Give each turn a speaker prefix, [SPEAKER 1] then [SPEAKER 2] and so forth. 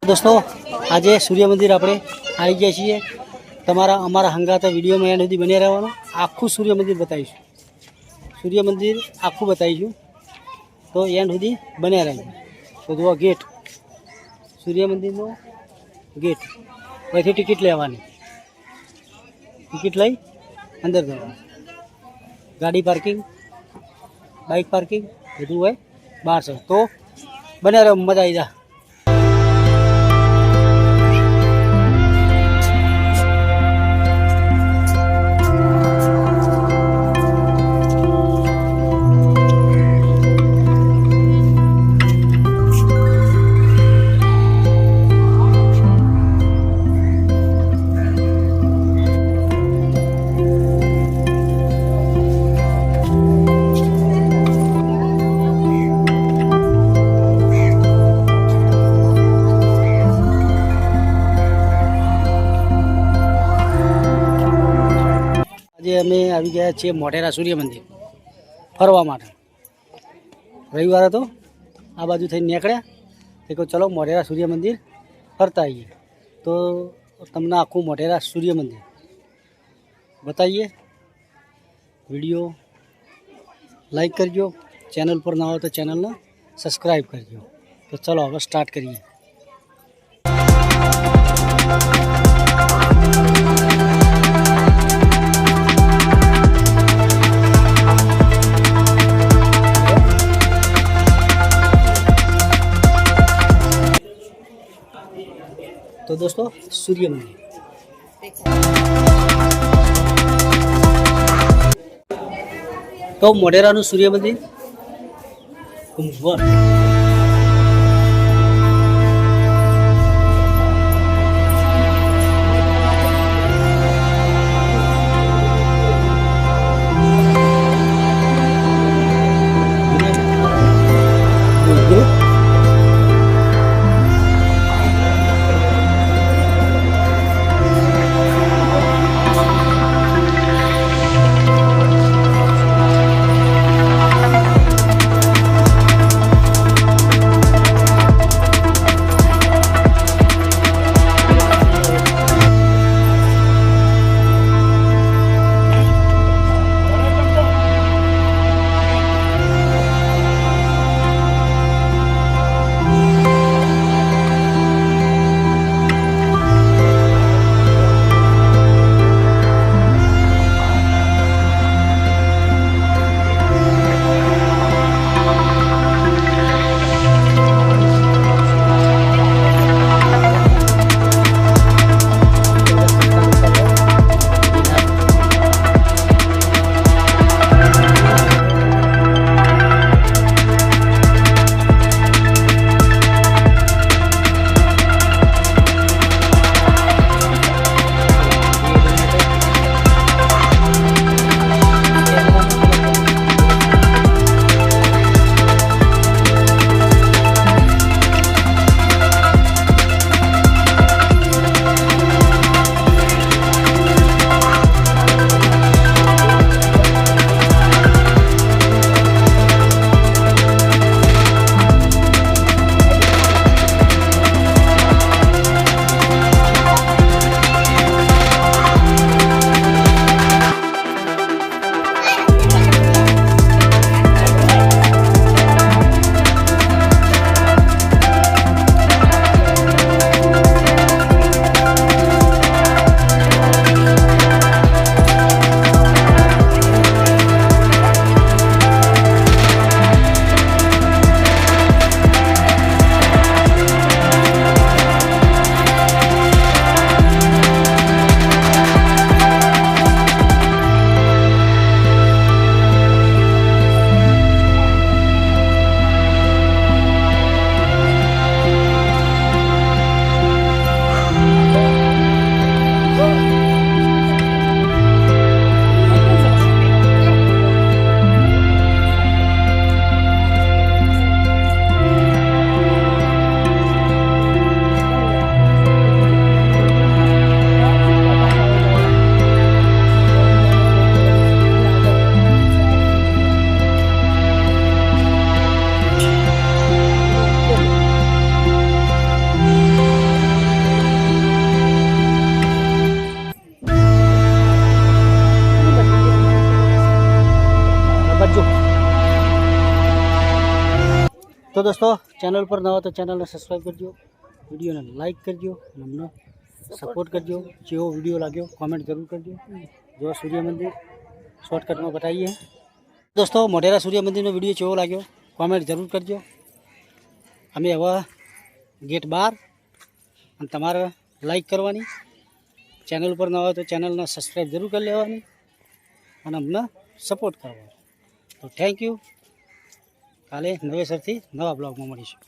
[SPEAKER 1] दोस्तों आज सूर्य मंदिर આપણે આવી ગયા છીએ। અમારા હંગાતા વિડીયોમાં એન્ડ સુધી બન્યા રહેવાનું। આખું સૂર્ય મંદિર બતાવીશું, સૂર્ય મંદિર આખું બતાવીશું, તો એન્ડ સુધી બન્યા રહેજો। તો જુઓ ગેટ, સૂર્ય મંદિરનો ગેટ, અહીંથી ટિકિટ લેવાની, ટિકિટ લઈ અંદર જવાનું। ગાડી પાર્કિંગ, બાઇક પાર્કિંગ બધું હોય બહાર છે। તો બન્યા રહો, મજા આવી જાય। આજે અમે આવી ગયા છીએ મોઢેરા સૂર્ય મંદિર ફરવા માટે। રવિવાર હતો, આ બાજુ થઈને નીકળ્યા તો કહો ચલો મોઢેરા સૂર્ય મંદિર ફરતા આવીએ। તો તમને આખું મોઢેરા સૂર્ય મંદિર બતાવીએ। વિડીયો લાઈક કરજો, ચેનલ પર ના હોય તો ચેનલને સબસ્ક્રાઈબ કરજો। તો ચલો હવે સ્ટાર્ટ કરીએ। तो दोस्तों सूर्य मंदिर तो મોઢેરાનું સૂર્ય મંદિર કુંભવન। તો દોસ્તો ચેનલ પર નવા તો ચેનલને સબસ્ક્રાઈબ કરજો, વિડીયોને લાઈક કરજો અને અમને સપોર્ટ કરજો. જેવો વિડીયો લાગ્યો કોમેન્ટ જરૂર કરજો. જો સૂર્ય મંદિર શોર્ટકટમાં બતાવીએ દોસ્તો. મોઢેરા સૂર્ય મંદિરનો વિડીયો કેવો લાગ્યો કોમેન્ટ જરૂર કરજો. અમે હવે ગેટ 12 અને તમારે લાઈક કરવાની, ચેનલ પર ન હોય તો ચેનલને સબસ્ક્રાઈબ જરૂર કરી લેવાની અને અમને સપોર્ટ કરવાનો. તો થેન્ક યુ. કાલે નવેસરથી નવા બ્લોગમાં મળીશું.